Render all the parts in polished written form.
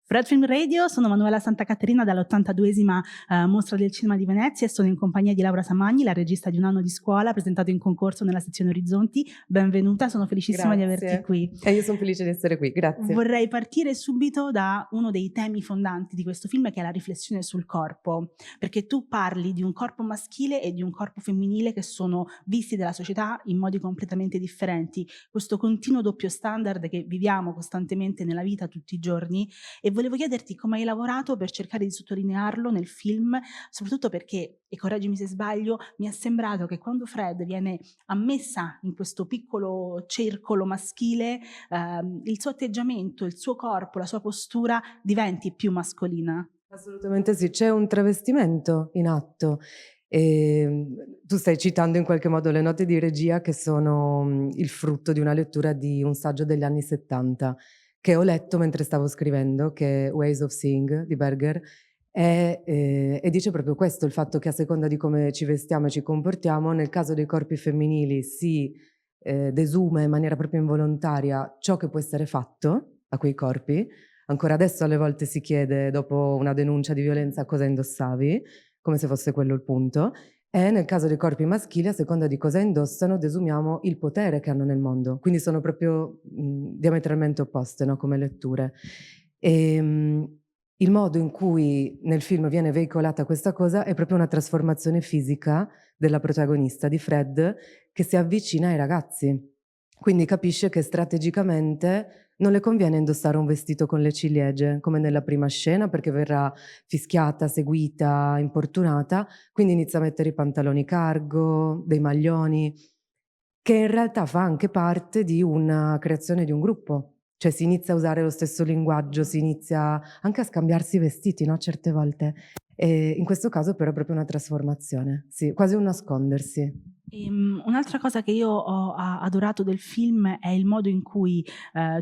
Fred Film Radio, sono Manuela Santa Caterina dall'82esima Mostra del Cinema di Venezia e sono in compagnia di Laura Samagni, la regista di Un anno di scuola, presentato in concorso nella sezione Orizzonti. Benvenuta, sono felicissima di averti qui. E io sono felice di essere qui, grazie. Vorrei partire subito da uno dei temi fondanti di questo film, che è la riflessione sul corpo, perché tu parli di un corpo maschile e di un corpo femminile che sono visti dalla società in modi completamente differenti. Questo continuo doppio standard che viviamo costantemente nella vita tutti i giorni, e volevo chiederti come hai lavorato per cercare di sottolinearlo nel film, soprattutto perché, e correggimi se sbaglio, mi è sembrato che quando Fred viene ammessa in questo piccolo circolo maschile, il suo atteggiamento, il suo corpo, la sua postura diventi più mascolina. Assolutamente sì, c'è un travestimento in atto. Tu stai citando in qualche modo le note di regia che sono il frutto di una lettura di un saggio degli anni 70 che ho letto mentre stavo scrivendo, che è Ways of Seeing di Berger, e dice proprio questo, il fatto che a seconda di come ci vestiamo e ci comportiamo, nel caso dei corpi femminili si desume in maniera proprio involontaria ciò che può essere fatto a quei corpi. Ancora adesso alle volte si chiede, dopo una denuncia di violenza, cosa indossavi, come se fosse quello il punto. E nel caso dei corpi maschili, a seconda di cosa indossano, desumiamo il potere che hanno nel mondo. Quindi sono proprio diametralmente opposte, no? Come letture. Il modo in cui nel film viene veicolata questa cosa è proprio una trasformazione fisica della protagonista, di Fred, che si avvicina ai ragazzi. Quindi capisce che strategicamente non le conviene indossare un vestito con le ciliegie, come nella prima scena, perché verrà fischiata, seguita, importunata, quindi inizia a mettere i pantaloni cargo, dei maglioni, che in realtà fa anche parte di una creazione di un gruppo. Cioè si inizia a usare lo stesso linguaggio, si inizia anche a scambiarsi i vestiti, no? Certe volte. E in questo caso però è proprio una trasformazione, sì, quasi un nascondersi. Un'altra cosa che io ho adorato del film è il modo in cui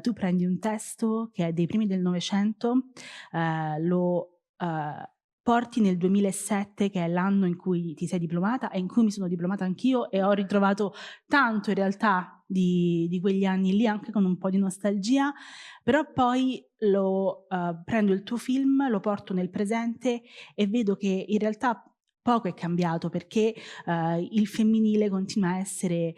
tu prendi un testo che è dei primi del Novecento, lo porti nel 2007, che è l'anno in cui ti sei diplomata e in cui mi sono diplomata anch'io, e ho ritrovato tanto in realtà di quegli anni lì, anche con un po' di nostalgia, però poi prendo il tuo film, lo porto nel presente e vedo che in realtà poco è cambiato, perché il femminile continua a essere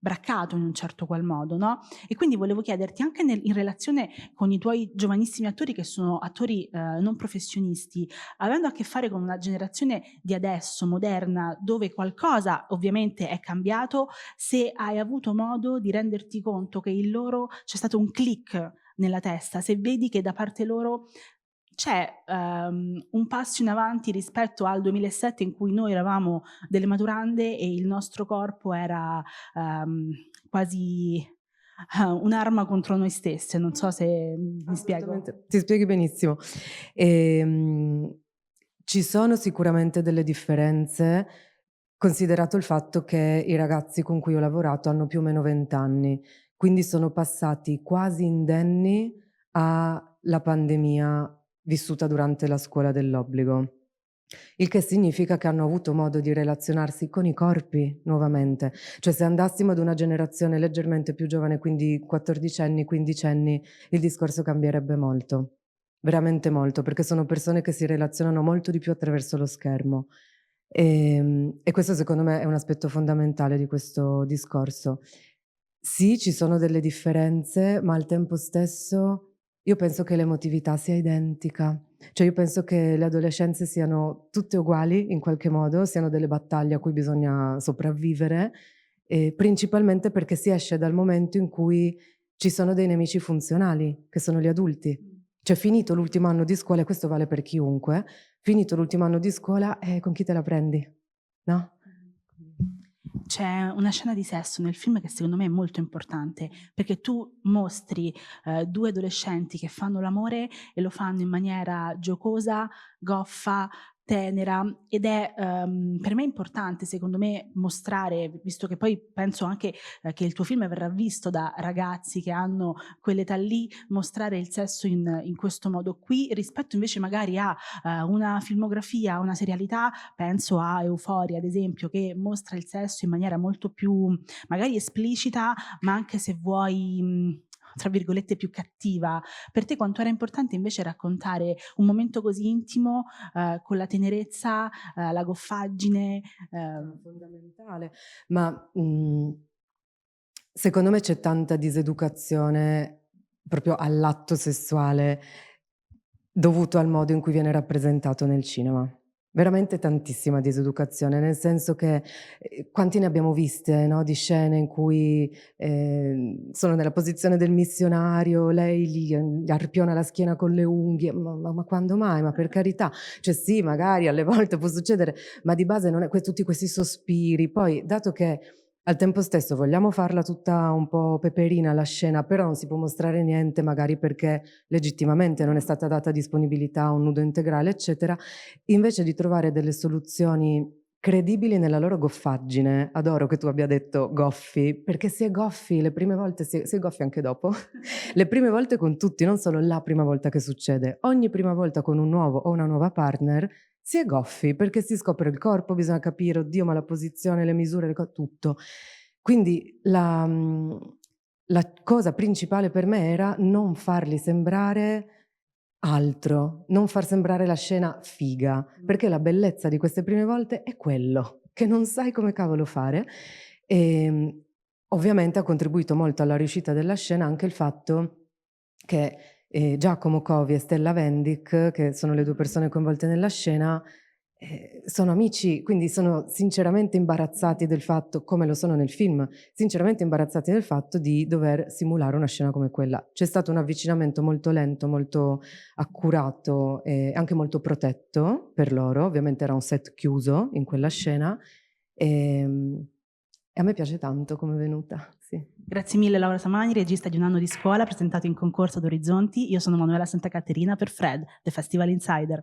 braccato in un certo qual modo, no? E quindi volevo chiederti, anche in relazione con i tuoi giovanissimi attori, che sono attori non professionisti, avendo a che fare con una generazione di adesso, moderna, dove qualcosa ovviamente è cambiato, se hai avuto modo di renderti conto che c'è stato un click nella testa, se vedi che da parte loro c'è un passo in avanti rispetto al 2007, in cui noi eravamo delle maturande e il nostro corpo era quasi un'arma contro noi stesse. Non so se mi spiego. Ti spieghi benissimo. Ci sono sicuramente delle differenze, considerato il fatto che i ragazzi con cui ho lavorato hanno più o meno 20 anni, quindi sono passati quasi indenni alla pandemia vissuta durante la scuola dell'obbligo. Il che significa che hanno avuto modo di relazionarsi con i corpi nuovamente. Cioè, se andassimo ad una generazione leggermente più giovane, quindi 14enni, 15enni, il discorso cambierebbe molto, veramente molto, perché sono persone che si relazionano molto di più attraverso lo schermo. E questo secondo me è un aspetto fondamentale di questo discorso. Sì, ci sono delle differenze, ma al tempo stesso io penso che l'emotività sia identica. Cioè io penso che le adolescenze siano tutte uguali in qualche modo, siano delle battaglie a cui bisogna sopravvivere, principalmente perché si esce dal momento in cui ci sono dei nemici funzionali, che sono gli adulti. Cioè finito l'ultimo anno di scuola, e questo vale per chiunque, finito l'ultimo anno di scuola, con chi te la prendi? No? C'è una scena di sesso nel film che secondo me è molto importante, perché tu mostri due adolescenti che fanno l'amore e lo fanno in maniera giocosa, goffa, tenera, ed è per me importante, secondo me, mostrare, visto che poi penso anche che il tuo film verrà visto da ragazzi che hanno quell'età lì, mostrare il sesso in questo modo qui, rispetto invece magari a una filmografia, una serialità, penso a Euphoria ad esempio, che mostra il sesso in maniera molto più magari esplicita, ma anche, se vuoi, tra virgolette, più cattiva. Per te quanto era importante invece raccontare un momento così intimo, con la tenerezza, la goffaggine, Fondamentale. Ma, secondo me c'è tanta diseducazione proprio all'atto sessuale dovuto al modo in cui viene rappresentato nel cinema. Veramente tantissima diseducazione, nel senso che, quanti ne abbiamo viste, no, di scene in cui, sono nella posizione del missionario, lei gli arpiona la schiena con le unghie, ma quando mai? Ma per carità. Cioè sì, magari alle volte può succedere, ma di base non è tutti questi sospiri. Poi, dato che al tempo stesso vogliamo farla tutta un po' peperina la scena, però non si può mostrare niente, magari perché legittimamente non è stata data disponibilità a un nudo integrale, eccetera, invece di trovare delle soluzioni credibili nella loro goffaggine. Adoro che tu abbia detto goffi, perché si è goffi le prime volte, si è goffi anche dopo. Le prime volte con tutti, non solo la prima volta che succede. Ogni prima volta con un nuovo o una nuova partner si è goffi, perché si scopre il corpo, bisogna capire, oddio, ma la posizione, le misure, tutto. Quindi la cosa principale per me era non farli sembrare altro, non far sembrare la scena figa, perché la bellezza di queste prime volte è quello, che non sai come cavolo fare. Ovviamente ha contribuito molto alla riuscita della scena anche il fatto che Giacomo Covi e Stella Vendic, che sono le 2 persone coinvolte nella scena, sono amici, quindi sono sinceramente imbarazzati del fatto, come lo sono nel film, sinceramente imbarazzati del fatto di dover simulare una scena come quella. C'è stato un avvicinamento molto lento, molto accurato e anche molto protetto per loro, ovviamente era un set chiuso in quella scena, e a me piace tanto come è venuta, sì. Grazie mille Laura Samani, regista di Un anno di scuola, presentato in concorso ad Orizzonti. Io sono Manuela Santa Caterina per Fred, The Festival Insider.